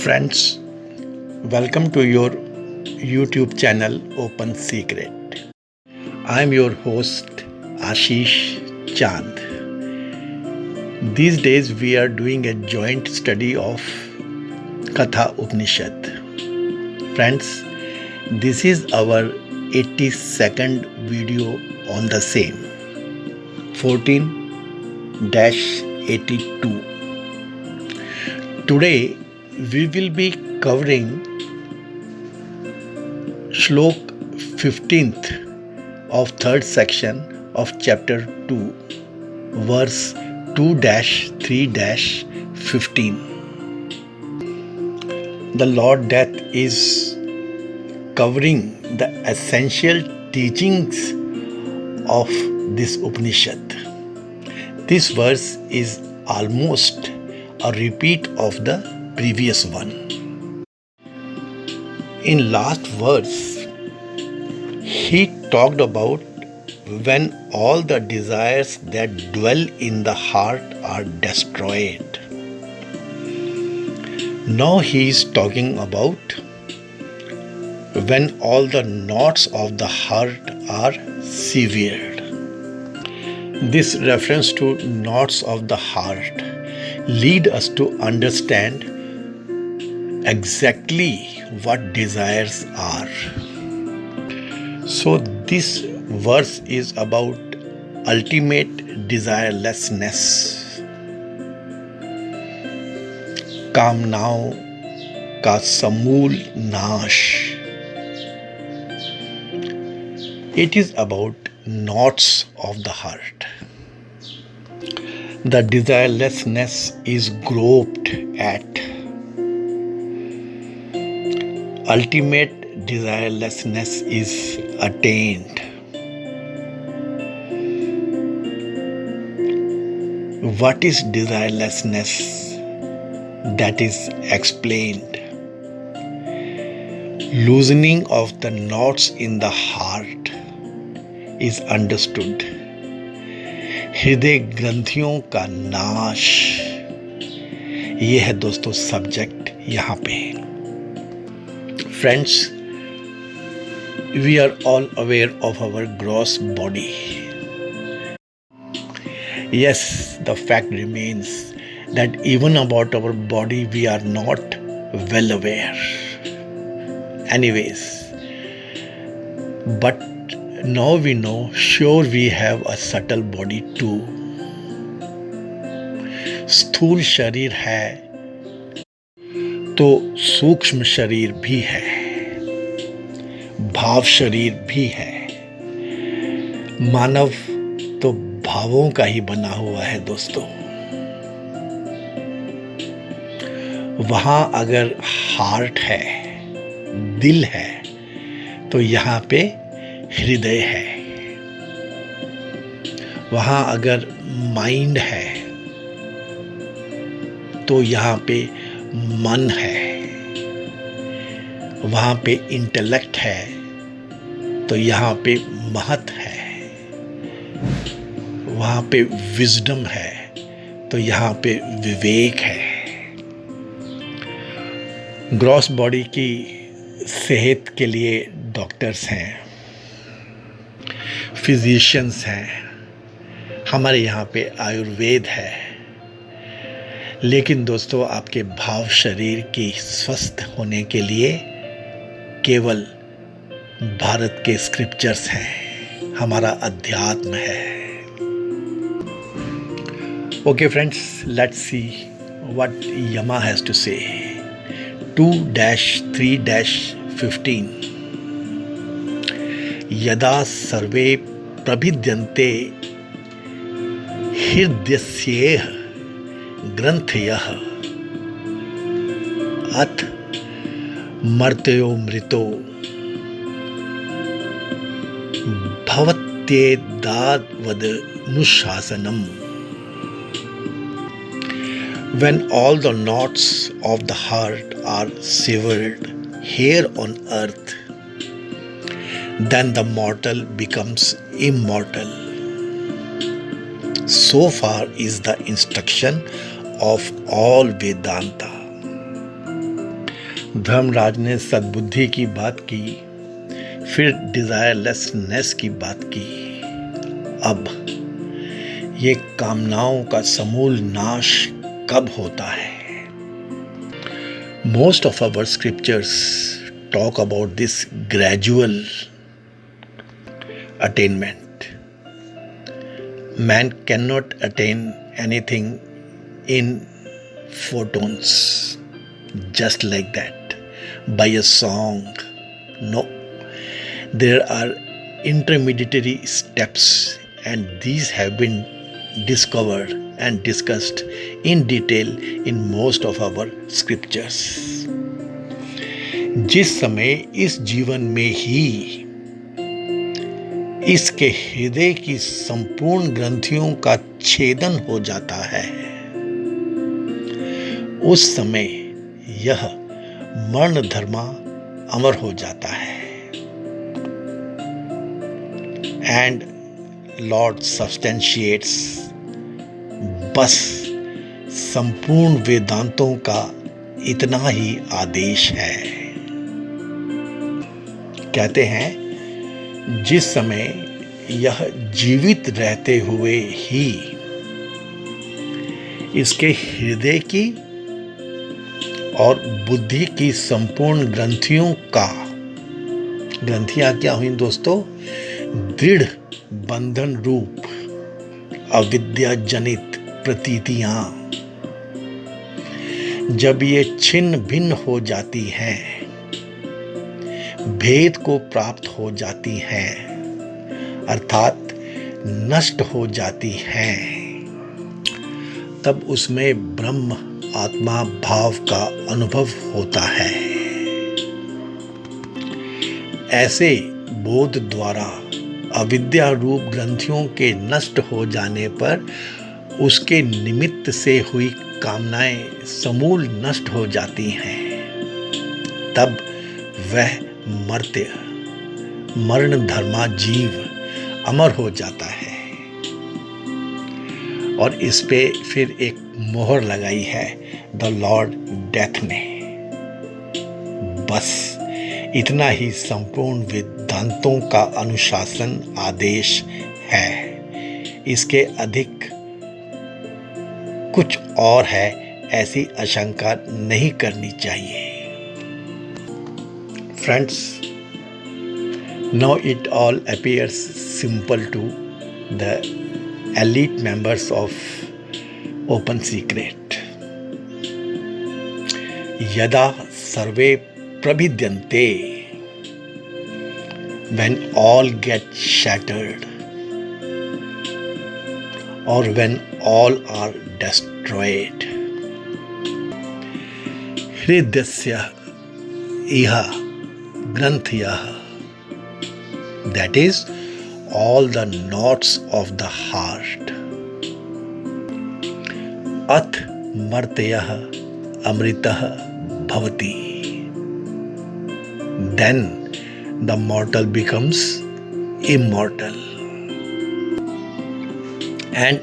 Friends, welcome to your YouTube channel Open Secret. I am your host Ashish Chand. These days we are doing a joint study of KATHOPANISHAD. Friends, this is our 82nd video on the same, 14-82. Today we will be covering Shlok 15th of third section of chapter 2, verse 2-3-15. The Lord Death is covering the essential teachings of this Upanishad. This verse is almost a repeat of the previous one. In last verse, he talked about when all the desires that dwell in the heart are destroyed. Now he is talking about when all the knots of the heart are severed. This reference to knots of the heart lead us to understand exactly what desires are. So this verse is about ultimate desirelessness. कामनाओं का समूल नाश. It is about knots of the heart. The desirelessness is groped at. Ultimate desirelessness is attained. What is desirelessness? That is explained. Loosening of the knots in the heart is understood. हृदय ग्रंथियों का नाश, ये है दोस्तों subject यहाँ पे. Friends, we are all aware of our gross body. Yes, the fact remains that even about our body we are not well aware. Anyways, but now we know, sure we have a subtle body too. स्थूल शरीर है तो सूक्ष्म शरीर भी है, भाव शरीर भी है. मानव तो भावों का ही बना हुआ है दोस्तों. वहां अगर हार्ट है, दिल है, तो यहाँ पे हृदय है. वहां अगर माइंड है तो यहाँ पे मन है. वहां पे इंटेलेक्ट है तो यहाँ पे महत है. वहां पे विजडम है तो यहाँ पे विवेक है. ग्रॉस बॉडी की सेहत के लिए डॉक्टर्स हैं, फिजिशियंस हैं, हमारे यहाँ पे आयुर्वेद है. लेकिन दोस्तों आपके भाव शरीर की स्वस्थ होने के लिए केवल भारत के स्क्रिप्चर्स हैं, हमारा अध्यात्म है. Okay friends, let's see what Yama has to say. 2-3-15. यदा सर्वे प्रभिद्यन्ते हृदयस्येह ग्रंथयः अथ मर्त्यो मृतो भवत्येदावदनुशासनम्. When all the knots of the heart are severed here on earth, then the mortal becomes immortal. So far is the instruction of all Vedanta. Dharmaraj ने सद्बुद्धि की बात की, फिर desirelessness की बात की। अब ये कामनाओं का समूल नाश कब होता है? Most of our scriptures talk about this gradual attainment. Man cannot attain anything in photons, just like that, by a song. No, there are intermediary steps, and these have been discovered and discussed in detail in most of our scriptures. जिस समय इस जीवन में ही इसके हृदय की संपूर्ण ग्रंथियों का छेदन हो जाता है, उस समय यह मरण धर्मा अमर हो जाता है। एंड लॉर्ड सब्सटेंशिएट्स, बस संपूर्ण वेदांतों का इतना ही आदेश है। कहते हैं जिस समय यह जीवित रहते हुए ही इसके हृदय की और बुद्धि की संपूर्ण ग्रंथियों का, ग्रंथियां क्या हुई दोस्तों? दृढ़ बंधन रूप अविद्या जनित प्रतीतियां जब ये छिन्न भिन्न हो जाती हैं, भेद को प्राप्त हो जाती हैं, अर्थात नष्ट हो जाती हैं, तब उसमें ब्रह्म आत्मा भाव का अनुभव होता है। ऐसे बोध द्वारा अविद्या रूप ग्रंथियों के नष्ट हो जाने पर उसके निमित्त से हुई कामनाएं समूल नष्ट हो जाती हैं। तब वह मर्त्य मरण धर्मा जीव अमर हो जाता है। और इस पे फिर एक मोहर लगाई है द लॉर्ड डेथ ने। बस इतना ही संपूर्ण वेदांतों का अनुशासन आदेश है। इसके अधिक कुछ और है, ऐसी आशंका नहीं करनी चाहिए। Friends, now it all appears simple to the elite members of Open Secret. Yada sarve prabhidyante, when all get shattered, or when all are destroyed, hridasya iha granthiyah, that is, all the knots of the heart, ath martayah amritah bhavati, then the mortal becomes immortal. And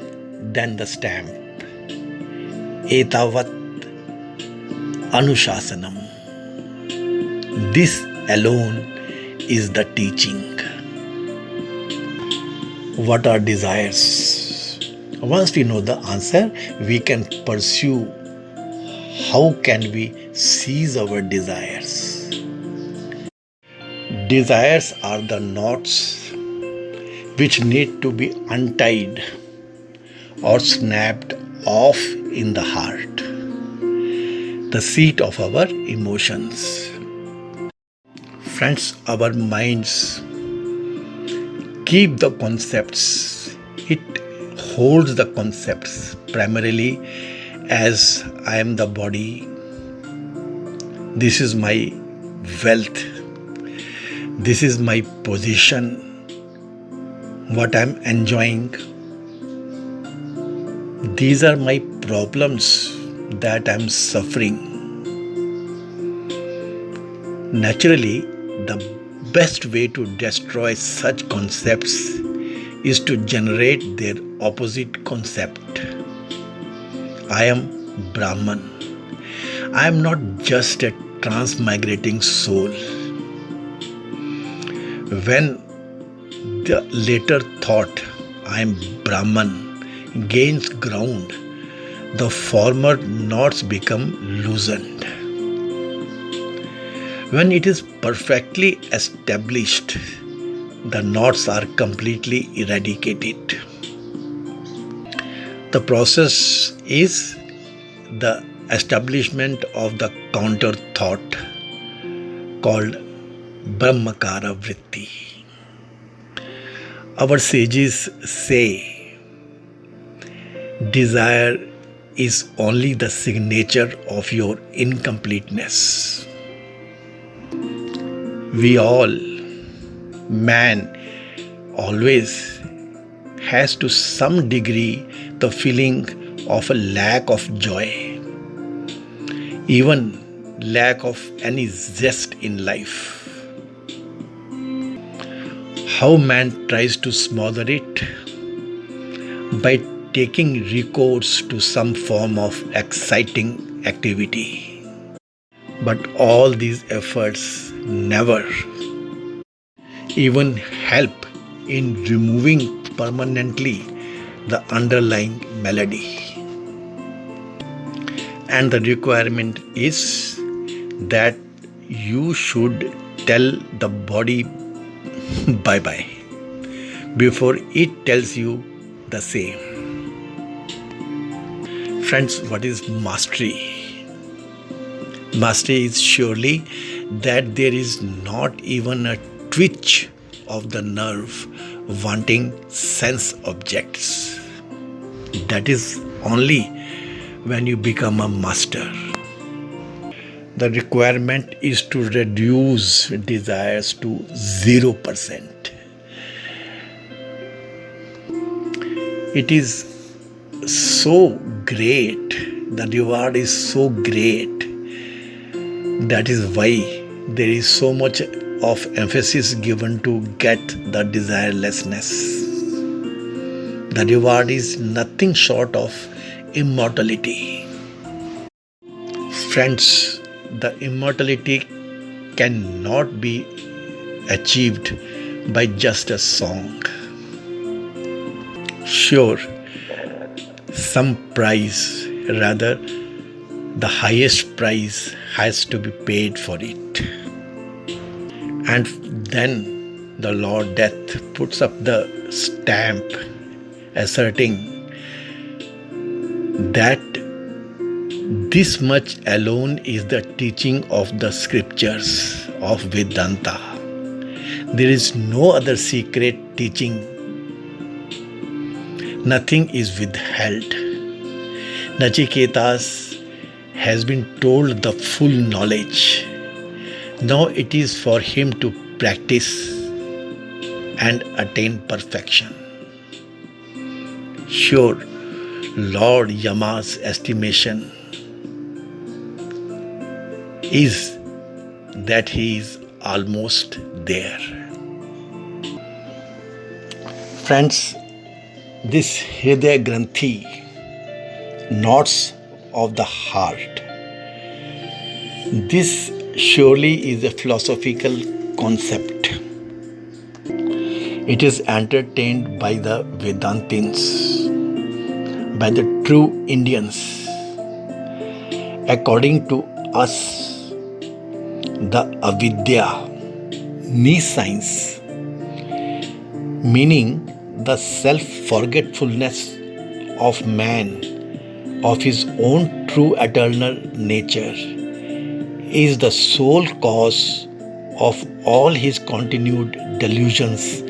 then the stamp, etavat anushasanam. This alone is the teaching. What are desires? Once we know the answer, we can pursue how can we seize our desires. Desires are the knots which need to be untied or snapped off in the heart, the seat of our emotions. Friends, our minds keep the concepts. It holds the concepts primarily as I am the body, this is my wealth, this is my position, what I am enjoying. These are my problems that I am suffering. Naturally, the best way to destroy such concepts is to generate their opposite concept. I am Brahman. I am not just a transmigrating soul. When the later thought, I am Brahman, gains ground, the former knots become loosened. When it is perfectly established, the knots are completely eradicated. The process is the establishment of the counter thought called Brahmakara Vritti. Our sages say desire is only the signature of your incompleteness. We all, man, always has to some degree the feeling of a lack of joy, even lack of any zest in life. How man tries to smother it? By taking recourse to some form of exciting activity. But all these efforts never even help in removing permanently the underlying malady. And the requirement is that you should tell the body bye-bye before it tells you the same. Friends, what is mastery? Mastery is surely that there is not even a twitch of the nerve wanting sense objects. That is only when you become a master. The requirement is to reduce desires to 0%. It is so great, the reward is so great. That is why there is so much of emphasis given to get the desirelessness. The reward is nothing short of immortality. Friends, the immortality cannot be achieved by just a song. Sure, some price, rather the highest price has to be paid for it. And then the Lord Death puts up the stamp asserting that this much alone is the teaching of the scriptures of Vedanta. There is no other secret teaching. Nothing is withheld. Nachiketas has been told the full knowledge. Now it is for him to practice and attain perfection. Sure, Lord Yama's estimation is that he is almost there. Friends, this Hridaya Granthi, knots of the heart, this surely is a philosophical concept. It is entertained by the Vedantins, by the true Indians. According to us, the avidya, nescience, meaning the self-forgetfulness of man, of his own true eternal nature, is the sole cause of all his continued delusions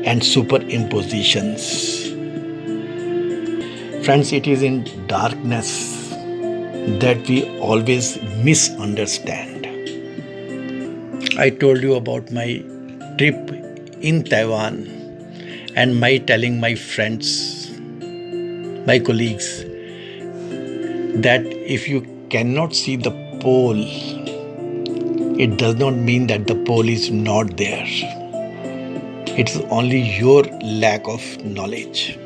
and superimpositions. Friends, it is in darkness that we always misunderstand. I told you about my trip in Taiwan and my telling my friends, my colleagues, that if you cannot see the pole, it does not mean that the pole is not there. It is only your lack of knowledge.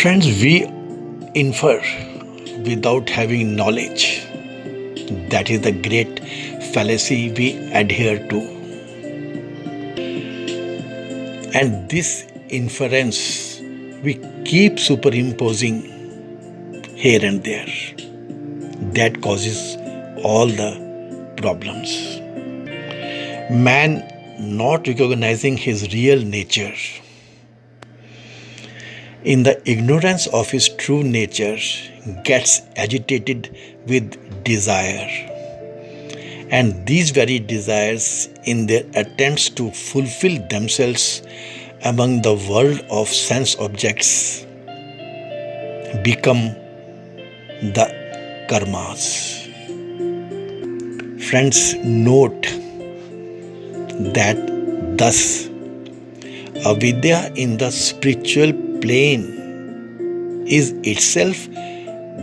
Friends, we infer without having knowledge. That is the great fallacy we adhere to. And this inference we keep superimposing here and there. That causes all the problems. Man not recognizing his real nature, in the ignorance of his true nature, gets agitated with desire. And these very desires, in their attempts to fulfill themselves among the world of sense objects, become the karmas. Friends, note that thus avidya in the spiritual plane is itself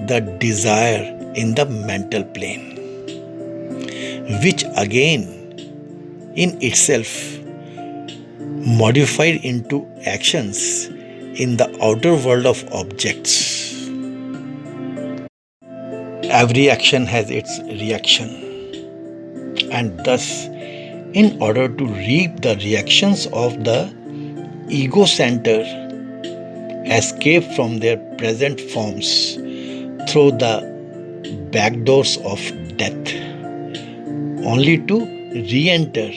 the desire in the mental plane, which again in itself modified into actions in the outer world of objects. Every action has its reaction, and thus in order to reap the reactions of the ego center, escape from their present forms through the back doors of death, only to re-enter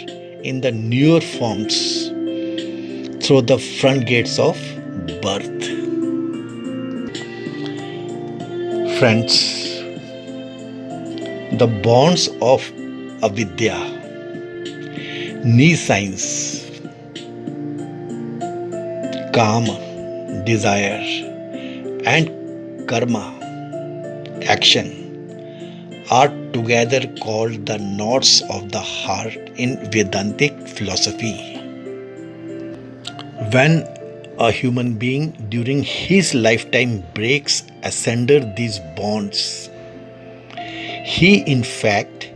in the newer forms through the front gates of birth. Friends, the bonds of avidya, knee signs, kama, desire, and karma, action, are together called the knots of the heart in Vedantic philosophy. When a human being during his lifetime breaks asunder these bonds, he in fact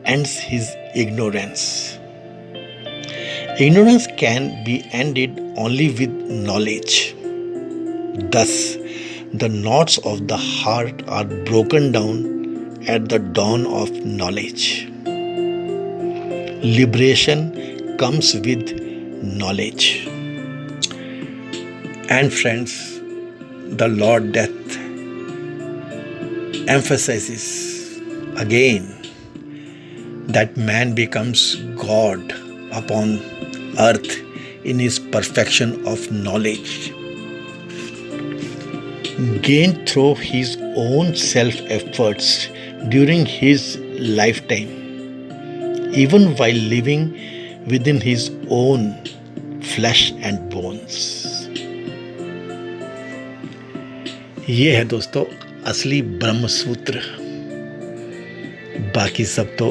ends his ignorance. Ignorance can be ended only with knowledge. Thus, the knots of the heart are broken down at the dawn of knowledge. Liberation comes with knowledge. And friends, the Lord Death emphasizes again that man becomes God upon earth in his perfection of knowledge, gained through his own self-efforts during his lifetime, even while living within his own flesh and bones. ये है दोस्तों असली ब्रह्म सूत्र, बाकी सब तो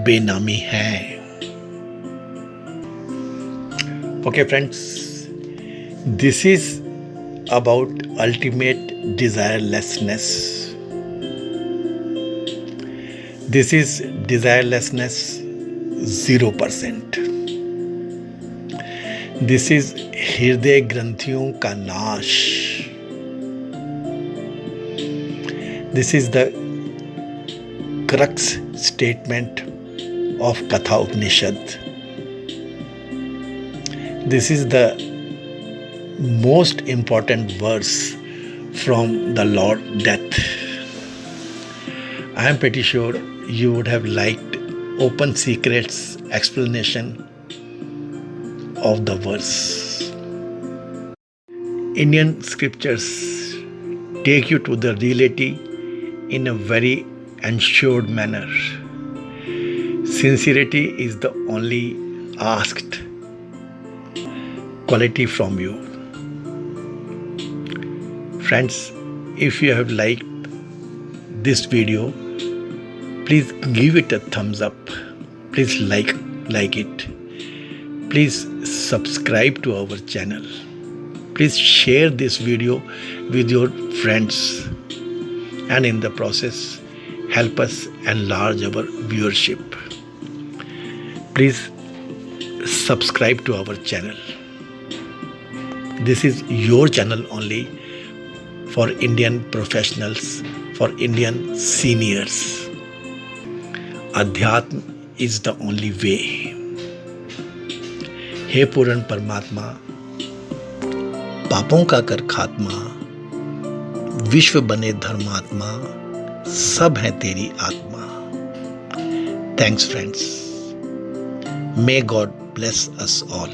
बेनामी है. Okay friends, this is about ultimate desirelessness. This is desirelessness 0%. This is हृदय ग्रंथियों का नाश. This is the crux statement of KATHOPANISHAD. This is the most important verse from the Lord Death. I am pretty sure you would have liked Open Secret's explanation of the verse. Indian scriptures take you to the reality in a very ensured manner. Sincerity is the only asked quality from you. Friends, if you have liked this video, please give it a thumbs up. Please like it. Please subscribe to our channel. Please share this video with your friends, and in the process help us enlarge our viewership. Please subscribe to our channel. This is your channel only for Indian professionals, for Indian seniors. अध्यात्म is the only way. हे पूर्ण परमात्मा, पापों का कर खात्मा, विश्व बने धर्मात्मा, सब है तेरी आत्मा। Thanks friends, may God bless us all.